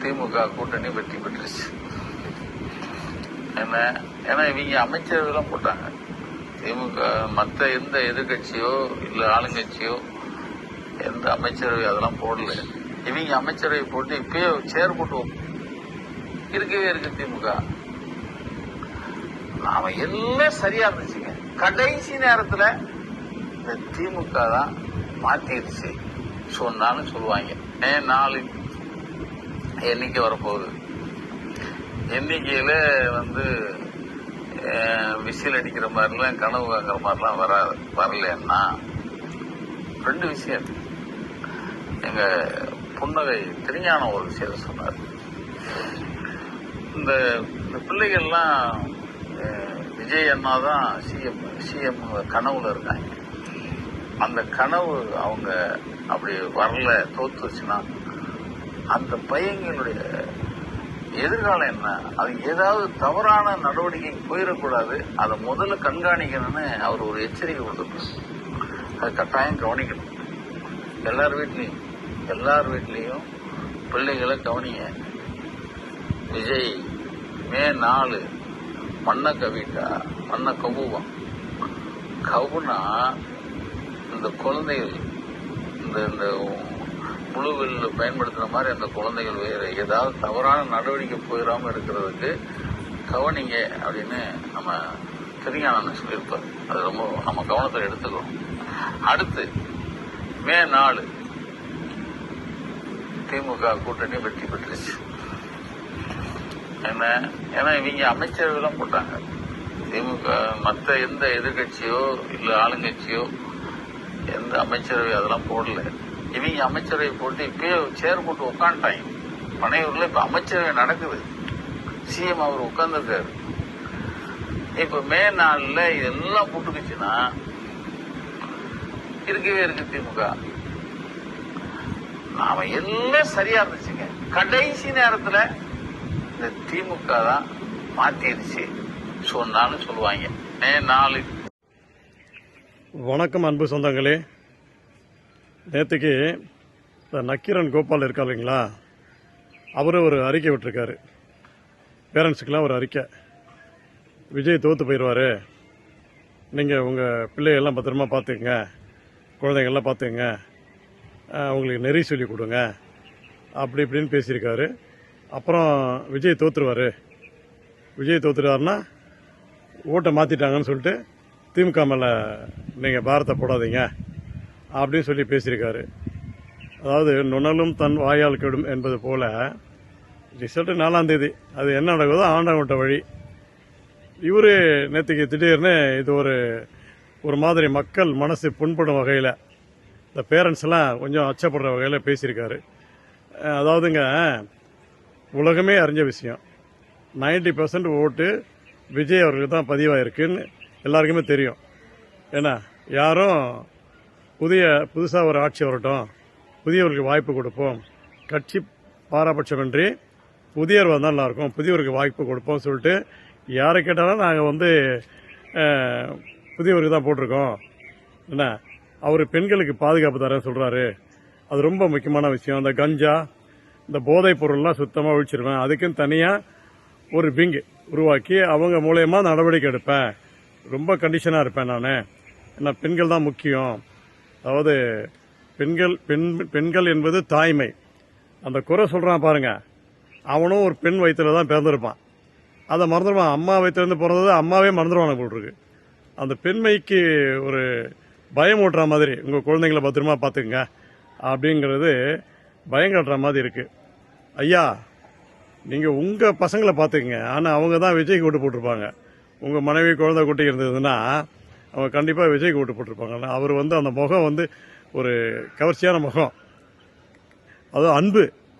திமுக கூட்டணி வெற்றி பெற்றுச்சு. ஏன்னா இவங்க அமைச்சரவைலாம் போட்டாங்க. திமுக மற்ற எந்த எதிர்கட்சியோ இல்ல ஆளுங்கட்சியோ எந்த அமைச்சரவை அதெல்லாம் போடல. இவங்க அமைச்சரவை போட்டு இப்பயே சேர் போட்டு இருக்கவே இருக்கு திமுக. நாம எல்லாம் சரியா இருந்துச்சுங்க. கடைசி நேரத்துல இந்த திமுக தான் மாத்திருச்சு சொன்னாலும் சொல்லுவாங்க. 4 எண்ணிக்கை வரப்போகுது. எண்ணிக்கையில விசில் அடிக்கிற மாதிரிலாம் கனவு வாங்குற மாதிரிலாம் வரலன்னா 2 விஷயம். எங்க புன்னகை திருஞானம் ஒரு விஷயத்த சொன்னார். இந்த பிள்ளைகள்லாம் விஜய் அண்ணா தான் சிஎம் கனவுல இருக்காங்க. அந்த கனவு அவங்க அப்படி வரல, தோத்துச்சுன்னா அந்த பையங்களுடைய எதிர்காலம் என்ன? அது ஏதாவது தவறான நடவடிக்கை போயிடக்கூடாது. அதை முதல்ல கண்காணிக்கணும்னு அவர் ஒரு எச்சரிக்கை கொடுத்துருக்காரு. அதை கட்டாயம் கவனிக்கணும். எல்லார் வீட்லையும் பிள்ளைகளை கவனிங்க. விஜய் மே 4 மண்ணை கவிட்டா மண்ணை கவுவான். கவுனா இந்த குழந்தைகள் இந்த முழுவில் பயன்படுத்துற மாதிரி அந்த குழந்தைகள் வேறு ஏதாவது தவறான நடவடிக்கை போயிடாம இருக்கிறதுக்கு கவனிங்க அப்படின்னு நம்ம திருஞானம் சொல்லியிருப்பார். அது ரொம்ப நம்ம கவனத்தில் எடுத்துக்கணும். அடுத்து மே 4 திமுக கூட்டணி வெற்றி பெற்றுச்சு. ஏன்னா இவங்க அமைச்சரவைலாம் போட்டாங்க. திமுக மற்ற எந்த எதிர்கட்சியோ இல்ல ஆளுங்கட்சியோ எந்த அமைச்சரவை அதெல்லாம் போடல. இவங்க அமைச்சரவை போட்டு இப்பயே சேர் போட்டு உட்காந்துட்டாங்க. பனையூர்ல இப்ப அமைச்சரவை நடக்குது. சிஎம் அவர் உட்கார்ந்துருக்காரு. இப்ப மே 4 இதெல்லாம் போட்டுக்குச்சுன்னா இருக்கவே இருக்கு திமுக. நாம எல்லாம் சரியா இருந்துச்சுங்க. கடைசி நேரத்துல இந்த திமுக தான் மாத்திருச்சு சொன்னாலும் சொல்லுவாங்க. மே 4. வணக்கம் அன்பு சொந்தங்களே. நேற்றுக்கு நக்கீரன் கோபால் இருக்கா இல்லைங்களா, அவரு ஒரு அறிக்கை விட்டுருக்காரு. பேரண்ட்ஸுக்கெல்லாம் ஒரு அறிக்கை. விஜய் தோற்று போயிடுவார், நீங்கள் உங்கள் பிள்ளைகள்லாம் பத்திரமா பார்த்துக்குங்க, குழந்தைங்கள்லாம் பார்த்துக்குங்க, உங்களுக்கு நெறி சொல்லி கொடுங்க அப்படி இப்படின்னு பேசியிருக்காரு. அப்புறம் விஜய் தோற்றுருவாருன்னா ஓட்டை மாற்றிட்டாங்கன்னு சொல்லிட்டு திமுக மேலே நீங்கள் பாரத்தை போடாதீங்க அப்படின்னு சொல்லி பேசியிருக்காரு. அதாவது நுணலும் தன் வாயால் கெடும் என்பது போல ரிசல்ட்டு 4ஆம் தேதி அது என்ன நடக்குதோ ஆண்டவன்கிட்ட வழி. இவரு நேற்றுக்கு திடீர்னு இது ஒரு மாதிரி மக்கள் மனசு புண்படும் வகையில், இந்த பேரண்ட்ஸ் எல்லாம் கொஞ்சம் அச்சப்படுற வகையில் பேசியிருக்காரு. அதாவதுங்க, உலகமே அறிஞ்ச விஷயம், 90% ஓட்டு விஜய் அவர்களுக்கு தான் பதிவாயிருக்குன்னு எல்லாருக்குமே தெரியும். ஏன்னா யாரும் புதுசாக ஒரு ஆட்சி வரட்டும், புதியவருக்கு வாய்ப்பு கொடுப்போம், கட்சி பாரபட்சமின்றி புதியவர் வந்தால் நல்லாயிருக்கும், புதியவருக்கு வாய்ப்பு கொடுப்போம் சொல்லிட்டு யாரை கேட்டாலும் நாங்கள் புதியவருக்கு தான் போட்டிருக்கோம். என்ன அவர் பெண்களுக்கு பாதுகாப்பு தரேன்னு சொல்கிறாரு. அது ரொம்ப முக்கியமான விஷயம். அந்த கஞ்சா, இந்த போதைப் பொருள்லாம் சுத்தமாக ஒழிச்சிருவேன், அதுக்குன்னு தனியாக ஒரு விங் உருவாக்கி அவங்க மூலயமா நடவடிக்கை எடுப்பேன், ரொம்ப கண்டிஷனாக இருப்பேன் நான். ஏன்னா பெண்கள் தான் முக்கியம். அதாவது பெண்கள் என்பது தாய்மை. அந்த குறை சொல்கிறான் பாருங்க, அவனும் ஒரு பெண் வயிற்றுல தான் பிறந்திருப்பான். அதை மறந்துடுவான். அம்மா வயிற்றுலேருந்து பிறந்தது அம்மாவே மறந்துடுவான போட்டிருக்கு. அந்த பெண்மைக்கு ஒரு பயம் ஊட்டுற மாதிரி, உங்கள் குழந்தைங்களை பத்திரமா பார்த்துக்குங்க அப்படிங்கிறது பயம் காட்டுற மாதிரி இருக்கு. ஐயா, நீங்கள் உங்கள் பசங்களை பார்த்துக்குங்க, ஆனால் அவங்க தான் விஜய்க்கு ஓட்டு போட்டிருப்பாங்க. உங்கள் மனைவி குழந்தை குட்டி இருந்ததுன்னா அவங்க கண்டிப்பாக விஜய்க்கு ஓட்டு போட்டிருப்பாங்க. அவர் அந்த முகம் ஒரு கவர்ச்சியான முகம், அதுவும்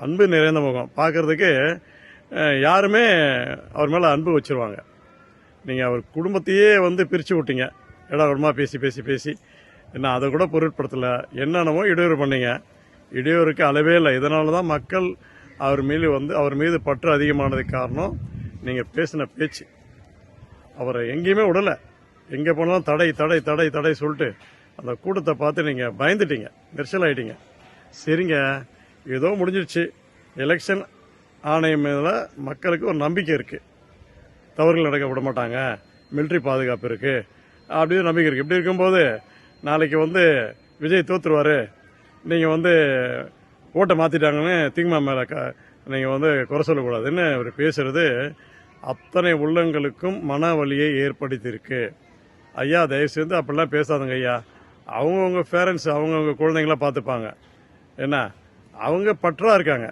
அன்பு நிறைந்த முகம். பார்க்கறதுக்கு யாருமே அவர் மேலே அன்பு வச்சிருவாங்க. நீங்கள் அவர் குடும்பத்தையே பிரித்து விட்டீங்க, இடமா பேசி என்ன அதை கூட பொருட்படுத்தலை. என்னென்னமோ இடையூறு பண்ணீங்க. இடையூறுக்கு அளவே இல்லை. இதனால தான் மக்கள் அவர் மீது பற்று அதிகமானதுக்கு காரணம் நீங்கள் பேசின பேச்சு. அவரை எங்கேயுமே விடலை. எங்கே போனாலும் தடை சொல்லிட்டு அந்த கூட்டத்தை பார்த்து நீங்கள் பயந்துட்டீங்க, நெரிசல் ஆகிட்டீங்க. சரிங்க, ஏதோ முடிஞ்சிடுச்சு. எலெக்ஷன் ஆணையம் மேல மக்களுக்கு ஒரு நம்பிக்கை இருக்கு. தவறுகள் நடக்க விட மாட்டாங்க, மிலிட்ரி பாதுகாப்பு இருக்கு அப்படின்னு நம்பிக்கை இருக்கு. இப்படி இருக்கும்போது நாளைக்கு விஜய் தோத்துருவாரு, நீங்க ஓட்டை மாத்திட்டாங்கன்னு திமுக மேல நீங்க குறை சொல்லக்கூடாதுன்னு அவர் பேசுறது அத்தனை உள்ளங்களுக்கும் மன வலியை ஏற்படுத்தியிருக்கு. ஐயா தயவு செய்து அப்படிலாம் பேசாதுங்க ஐயா. அவங்கவுங்க பேரண்ட்ஸ் அவங்கவுங்க குழந்தைங்கள பார்த்துப்பாங்க. என்ன அவங்க பற்றா இருக்காங்க,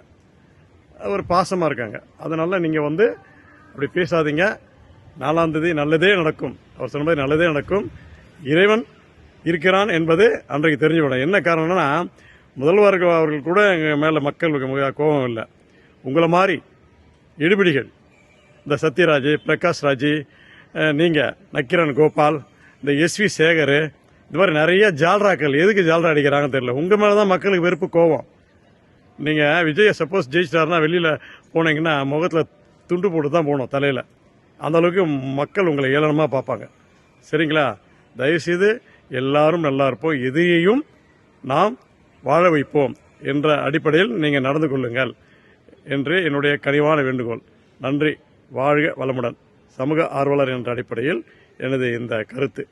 ஒரு பாசமா இருக்காங்க. அதனால நீங்க அப்படி பேசாதீங்க. 4ஆம் தேதி நல்லதே நடக்கும். அவர் சொன்ன மாதிரி நல்லதே நடக்கும். இறைவன் இருக்கிறான் என்பது அன்றைக்கு தெரிஞ்சுவிடும். என்ன காரணம்னா முதல்வர்கள் அவர்கள் கூட எங்க மேல மக்களுக்கு கோபம் இல்லை. உங்களை மாதிரி இடுபிடிகள், இந்த சத்யராஜ், பிரகாஷ் ராஜ், நீங்க நக்கிரன் கோபால், இந்த SV சேகர், இந்த மாதிரி நிறைய ஜால்ராக்கள் எதுக்கு ஜால்ரா அடிக்கிறாங்கன்னு தெரியல. உங்க மேலதான் மக்களுக்கு வெறுப்பு கோபம். நீங்க விஜய் சப்போஸ் ஜெயிச்சிட்டாருன்னா வெளியில போனீங்கன்னா முகத்துல துண்டு போட்டு தான் போகணும் தலையில. அந்த அளவுக்கு மக்கள் உங்களை ஏளனமா பார்ப்பாங்க. சரிங்களா? தயவுசெய்து எல்லாரும் நல்லா இருப்போம், எதையையும் நாம் வாழ வைப்போம் என்ற அடிப்படையில் நீங்க நடந்து கொள்ளுங்கள் என்று என்னுடைய கனிவான வேண்டுகோள். நன்றி. வாழ்க வளமுடன். சமூக ஆர்வலர் என்ற அடிப்படையில் எனது இந்த கருத்து.